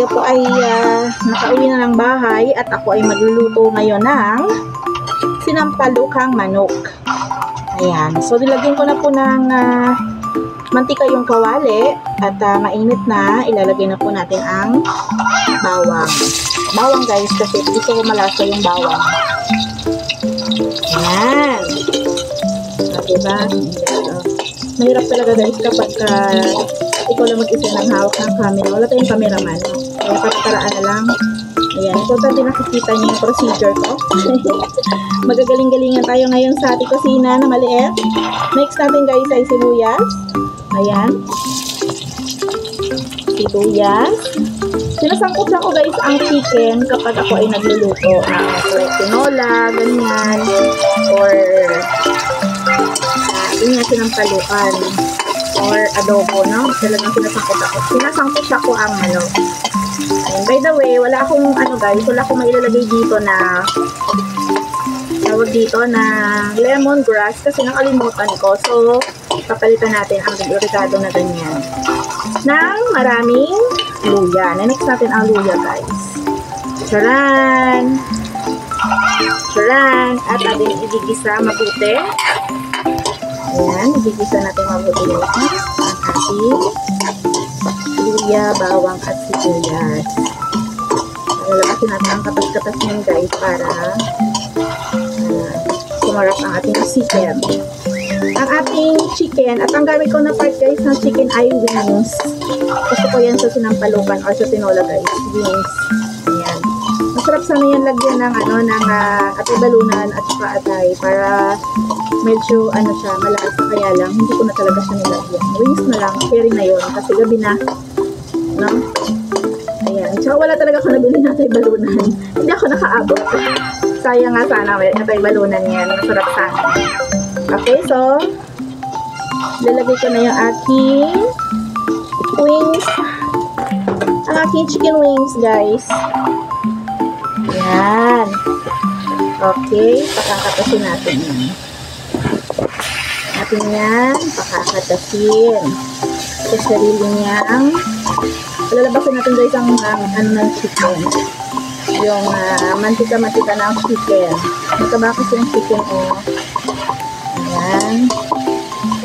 po ay nakauwi na ng bahay at ako ay magluluto ngayon ng sinampalukang manok. Ayan. So, nilagyan ko na po ng mantika yung kawali at mainit na. Ilalagay na po natin ang bawang. Bawang guys, kasi gusto ko malasa yung bawang. Ayan. Diba? Mahirap talaga guys kapag ikaw lang mag-isa ng hawak ng camera. Wala tayong cameraman. Kaya pagkaraan na lang. Ayan. Importante nakikita niyo yung procedure ko. Magagaling-galingan tayo ngayon sa ating kusina na maliit. Next natin guys ay sibuyas. Ayan. Sibuyas. Sinasangkot lang ko guys ang chicken kapag ako ay nagluluto ng tinola, ganyan. Or ganyan sinampalukan. Or adobo, no? Talagang sinasangkot ako. Sinasangkot ako ang ano. And by the way, wala akong guys, wala akong mailalagay dito na tawag dito na lemongrass kasi nakalimutan ko. So, papalitan natin ang delikado na ganyan. Nang maraming luya. Next natin ang luya, guys. Charan! Charan! At ating igigisa mabuti. Ayan, igigisa natin mabuti ang ating luya, bawang at sibuyas. Lalakasin natin ang katas-katas niyan guys para sumarap ang ating chicken. Ang ating chicken, at ang gamit ko na part guys ng chicken ay wings. Gusto ko yan sa sinampalukan or sa tinola guys, wings. Ayan. Masarap sana yan lagyan ng ng atay balunan at saka atay para medyo siya, malasa, kaya lang hindi ko na talaga siya nilagyan. Wings na lang, sharing na yun kasi gabi na, no? Ayan, tsaka wala talaga ako nabili na atay balunan. Hindi ako nakaabot. Sayang nga sana, may atay balunan yan. Masarap sana. Okay, so lalagay ko na yung aking wings. Ang aking chicken wings, guys. Ayan. Okay, pakakatasin natin yan. Natin yan, pakakatasin. Sa sarili niyang lalabasin natin guys ang ng chicken. Yung mantika-mantika ng chicken. Magkabakos yung chicken Ayan.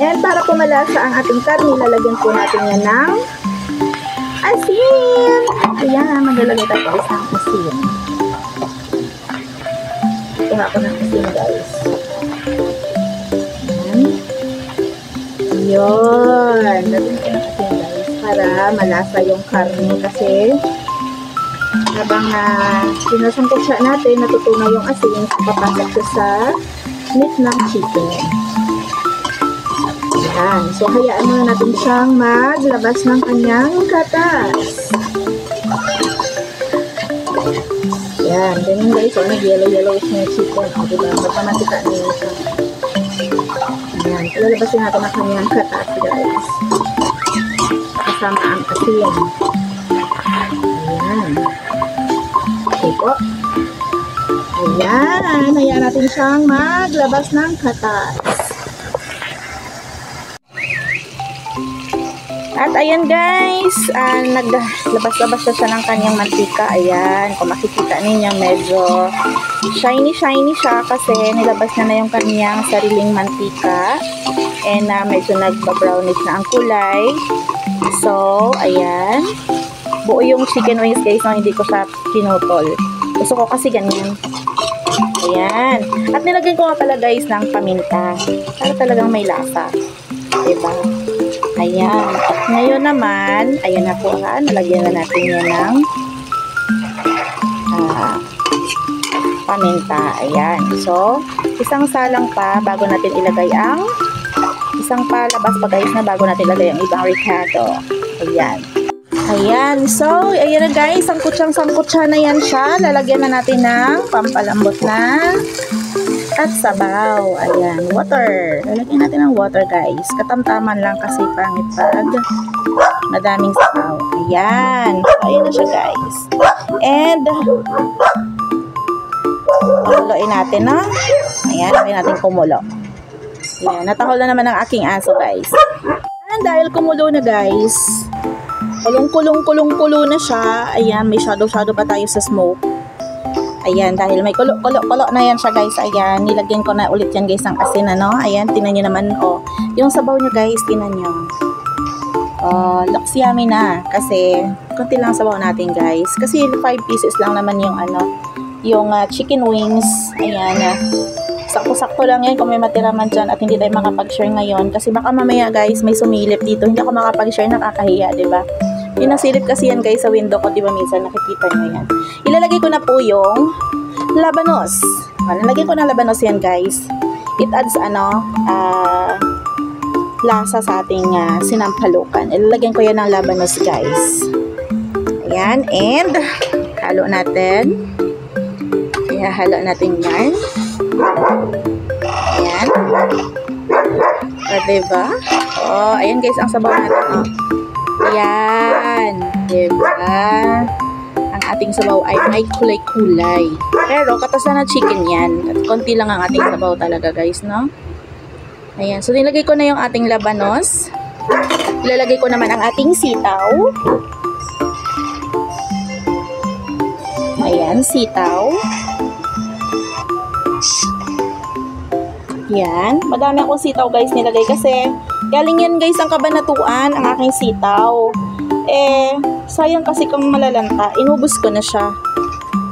And para po malasa ang ating karne, lalagyan po natin yan ng asin. Ayan, maglalagay tayo guys ng asin. Ito nga ako ng asin guys. Ayan. Yun. Lalagyan ko ng asin guys para malasa yung karne kasi habang sinasangkot siya natin, natutunaw yung asin, papasok siya sa meat ng chicken. Ayan. So, hayaan muna natin siyang maglabas ng kanyang katas. Ayan. Ganyan guys. So, nag-yellow-yellowish na yung chicken. O, diba? Magpamatika na yun siya. Ayan. So, lalabasin natin ang kanyang katas, guys. Kasama ang asin. Ayan. Okay po. Ayan. Hayaan natin siyang maglabas ng katas. At ayan guys, naglabas-labas na siya ng kanyang mantika. Ayan, kung makikita ninyo, medyo shiny-shiny siya kasi nilabas na yung kanyang sariling mantika. And medyo nagpa-brownish na ang kulay. So, ayan. Buo yung chicken wings guys, no? Hindi ko siya pinutol. Gusto ko kasi ganyan. Ayan. At nilagyan ko nga pala guys ng paminta. Para talagang may lasa. Diba? Ayan. At ngayon naman, ayan na po nalagyan na natin yan ng paminta. Ayan. So, isang salang pa bago natin ilagay ang isang palabas pa guys na bago natin ilagay ang ibang ricado. Ayan. Ayan. So, ayan na guys. Sangkutsyang-sangkutsa na yan siya. Lalagyan na natin ng pampalambot na at sabaw. Ayan. Water. Lalagyan natin ng water guys. Katamtaman lang kasi pangit pag madaming sabaw. Ayan. So, ayan na siya guys. And kumuloin natin, no? Ayan. Ayan natin kumulo. Ayan. Natahol na naman ang aking aso guys. And dahil kumulo na guys, Kulong-kulo na siya. Ayan, may shadow pa tayo sa smoke. Ayan, dahil may kulo na yan siya guys. Ayan, nilagyan ko na ulit yan guys ng asin, ano. Ayan, tinan nyo naman, oh. Yung sabaw nyo guys, tinan nyo. Oh, looks yummy na. Kasi, konti lang sabaw natin guys. Kasi 5 pieces lang naman yung ano, yung chicken wings. Ayan, sakto-sakto lang yan kung may matira man dyan at hindi tayo makapag-share ngayon. Kasi baka mamaya guys, may sumilip dito. Hindi ako makapag-share, nakakahiya, diba? Pinasilip kasi yan guys sa window ko, diba minsan nakikita nyo yan. Ilalagay ko na po yung labanos. Nalagay ko na labanos yan guys. It adds lasa sa ating sinampalukan. Ilalagyan ko yan ng labanos guys. Ayan, and halo natin. Halo natin yan. Ayan. O, diba? O, ayan guys ang sabaw natin. O. Ayan. Diba? Ang ating sabaw ay may kulay-kulay. Pero katas na chicken yan. At konti lang ang ating sabaw talaga guys, no? Ayan. So, nilagay ko na yung ating labanos. Ilalagay ko naman ang ating sitaw. Ayan, sitaw. Yan. Madami akong sitaw guys nilagay kasi galing yan guys ang Kabanatuan, ang aking sitaw. Sayang kasi kung malalanta, inubos ko na siya.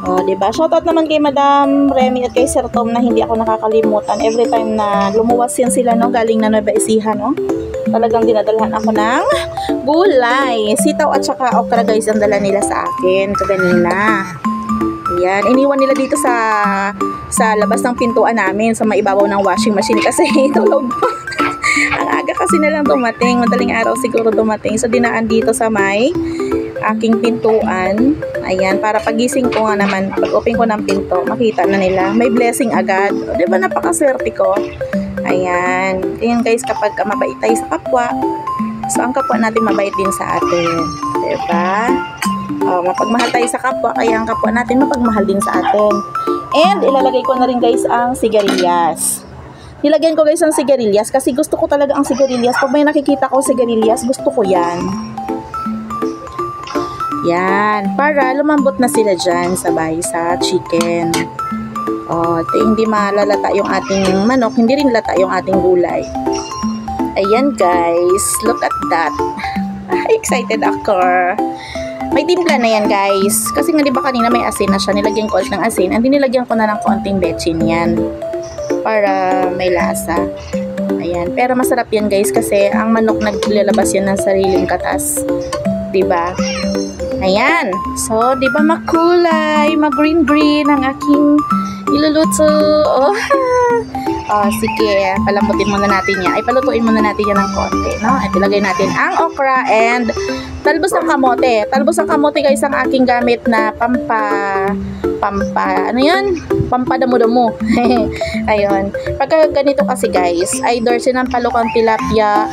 O, diba? Shoutout naman kay Madam Remy at kay Sir Tom na hindi ako nakakalimutan. Every time na lumuwas yan sila, no, galing na Nueva Ecija, no, talagang dinadalhan ako ng gulay. Sitaw at saka okra guys ang dala nila sa akin kaganina. Yan, iniwan nila dito sa labas ng pintuan namin sa maibabaw ng washing machine kasi tulog pa. Ang aga kasi nilang dumating, madaling araw siguro dumating. So dinaan dito sa may aking pintuan. Ayan, para pagising ko nga naman, pag-open ko ng pinto, makita na nila. May blessing agad. O, diba napakaswerte ko? Ayan. Ayan guys, kapag mabait tayo sa kapwa, so ang kapwa natin mabait din sa atin. Diba? Mapagmahal tayo sa kapwa, kaya ang kapwa natin mapagmahal din sa atin. And ilalagay ko na rin guys ang sigarilyas. Nilagyan ko guys ang sigarilyas kasi gusto ko talaga ang sigarilyas. Pag may nakikita ko sigarilyas, gusto ko yan. Yan, para lumambot na sila dyan sabay sa chicken. Hindi malalata yung ating manok, hindi rin lata yung ating gulay. Ayan guys, look at that. Excited ako. May timpla na yan guys. Kasi nga diba kanina may asin na siya. Nilagyan ko ulit ng asin. And nilagyan ko na ng konting bechin yan. Para may lasa. Ayan. Pero masarap yan guys. Kasi ang manok naglalabas yan ng sariling katas. Diba? Ayan. So, diba makulay? Mag-green-green ang aking iluluto. Sige. Palambutin muna natin yan. Ay, palutuin muna natin yan ng konti. No? At ilagay natin ang okra and talbos ng kamote. Talbos ng kamote guys ang aking gamit na ano yun? Pampadamo-damo. Ayun. Pagka ganito kasi guys, either sinampalukang tilapia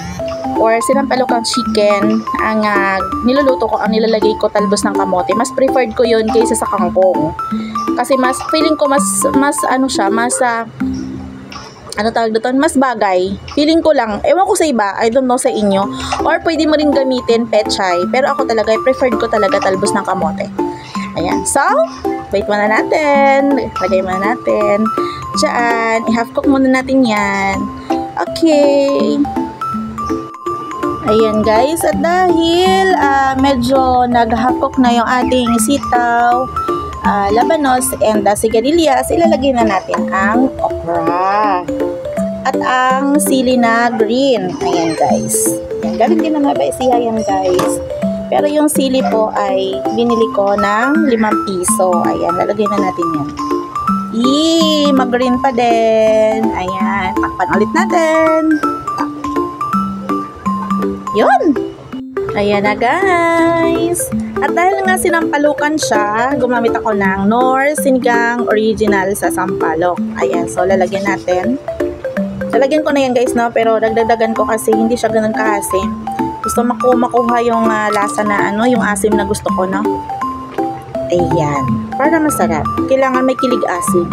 or sinampalukang chicken ang niluluto ko, ang nilalagay ko talbos ng kamote. Mas preferred ko yun kaysa sa kangkong. Kasi mas, feeling ko mas ano siya, mas ano tawag doon, mas bagay. Feeling ko lang, ewan ko sa iba, I don't know sa inyo. Or pwede mo rin gamitin pechay. Pero ako talaga, preferred ko talaga talbos ng kamote. Ayan. So, wait muna natin. Lagay muna natin. Diyan. I-half cook muna natin yan. Okay. Ayan guys. At dahil medyo nag-half cook na yung ating sitaw, labanos, and sigarilyas, ilalagay na natin ang okra. At ang sili na green. Ayan guys. Ayan, galing din na Nueva Ecija yan guys. Pero yung sili po ay binili ko ng 5 piso. Ayan, lalagay na natin yan. Mag-green pa din. Ayan, takpan ulit natin. Yun. Ayan na guys. At dahil nga sinampalukan siya, gumamit ako ng Knorr Sinigang Original sa sampalok. Ayan, so lalagyan natin. Lalagyan ko na yan guys, no? Pero dagdagan ko kasi hindi siya ganun kaasim. Gusto makuha yung lasa na yung asim na gusto ko, no? Ayan. Para masarap. Kailangan may kilig asim.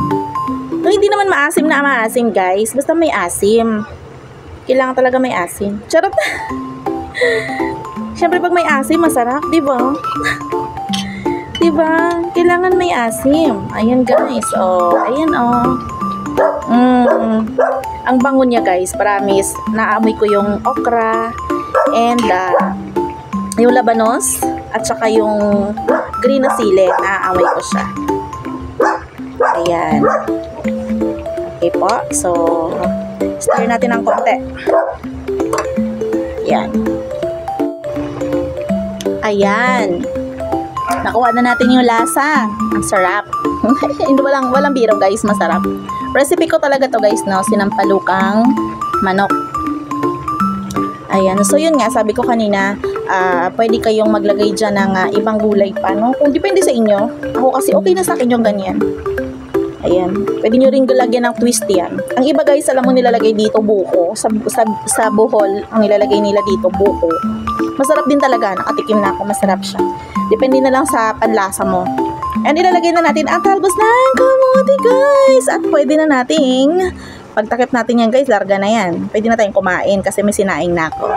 No, hindi naman maasim na maasim guys. Basta may asim. Kailangan talaga may asim. Charot. Siyempre pag may asim, masarap, di ba? Di ba? Kailangan may asim. Ayan guys, oh. Ayan oh. Ang bango niya guys, promise. Naamoy ko yung okra and yung labanos at saka yung green na sili. Naamoy ko siya. Ayan. Okay po. So, stir natin ng konti. Ayan. Ayan. Nakuha na natin yung lasa. Ang sarap. walang biro guys, masarap. Recipe ko talaga to guys, no? Sinampalukang manok. Ayan. So yun nga, sabi ko kanina, pwede kayong maglagay dyan ng ibang gulay pa, no? Kung depende sa inyo. Ako kasi okay na sa akin yung ganyan. Ayan. Pwede nyo rin lagyan ng twist yan. Ang iba guys, alam mo nilalagay dito buko. Sa buhol, ang nilalagay nila dito buko. Masarap din talaga. Nakatikim na ako. Masarap siya. Depende na lang sa panlasa mo. And ilalagay na natin ang talbos ng kamote guys. At pwede na nating pagtakip natin yan guys. Larga na yan. Pwede na tayong kumain kasi may sinaing na ako.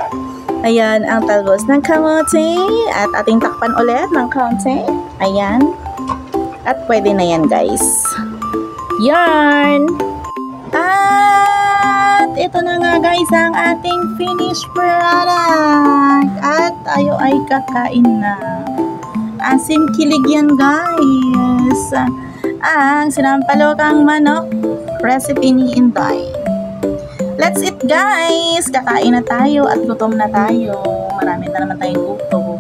Ayan ang talbos ng kamote. At ating takpan ulit ng kamote. Ayan. At pwede na yan guys. Yarn! At ito na nga guys ang ating finished product. At tayo ay kakain na. Asim kilig yan guys. Ang sinampalukang manok recipe ni Inday. Let's eat guys. Kakain na tayo at gutom na tayo. Marami na naman tayong gutom.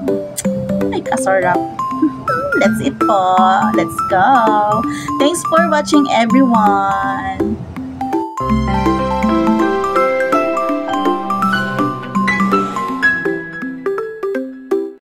Ay kasarap. Let's eat po. Let's go. Thanks for watching everyone.